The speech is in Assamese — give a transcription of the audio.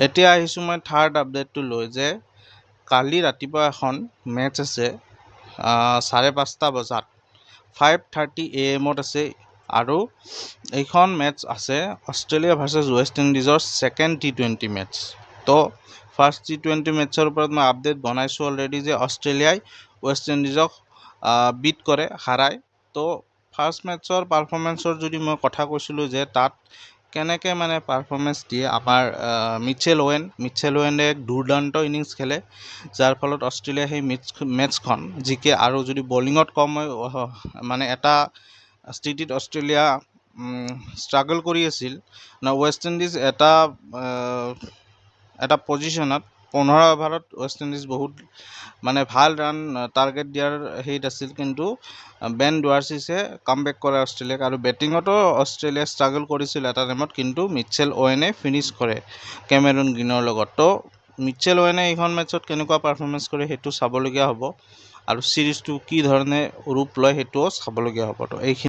এতিয়া আহিছোঁ মই থাৰ্ড আপডেটটো লৈ যে কালি ৰাতিপুৱা এখন মেটচ আছে 5:30 বজাত 5:30 AM আছে আৰু এইখন মেটচ আছে অষ্ট্ৰেলিয়া ভাৰ্চেছ ৱেষ্ট ইণ্ডিজৰ ছেকেণ্ড T20 মেটচ। তো ফাৰ্ষ্ট T20 মেটচৰ ওপৰত মই আপডেট বনাইছোঁ অলৰেডি যে অষ্ট্ৰেলিয়াই ৱেষ্ট ইণ্ডিজক বিট কৰে হাৰায়। তো ফাৰ্ষ্ট মেটচৰ পাৰফৰ্মেঞ্চৰ যদি মই কথা কৈছিলোঁ যে তাত কেনেকৈ মানে পাৰফৰ্মেঞ্চ দিয়ে আমাৰ মিচেল ওৱেনে এক দুৰ্দান্ত ইনিংছ খেলে, যাৰ ফলত অষ্ট্ৰেলিয়া সেই মেটচখন জিকে। আৰু যদি বলিঙত কম মানে এটা স্থিতিত অষ্ট্ৰেলিয়া ষ্ট্ৰাগল কৰি আছিল ৱেষ্ট ইণ্ডিজ এটা পজিশ্যনত 15 অভাৰত ৱেষ্ট ইণ্ডিজ বহুত মানে ভাল ৰান টাৰ্গেট দিয়াৰ হেৰিত আছিল, কিন্তু বেন ডুৱাৰ্চিছে কামবেক কৰে অষ্ট্ৰেলিয়াক। আৰু বেটিঙতো অষ্ট্ৰেলিয়া ষ্ট্ৰাগল কৰিছিল এটা টাইমত, কিন্তু মিচেল ওৱেনে ফিনিছ কৰে কেমেৰুন গ্ৰীণৰ লগত। তো মিচেল ওৱেনে এইখন মেটচত কেনেকুৱা পাৰফৰ্মেঞ্চ কৰে সেইটো চাবলগীয়া হ'ব, আৰু চিৰিজটো কি ধৰণে ৰূপ লয় সেইটোও চাবলগীয়া হ'ব। তো এইখিনি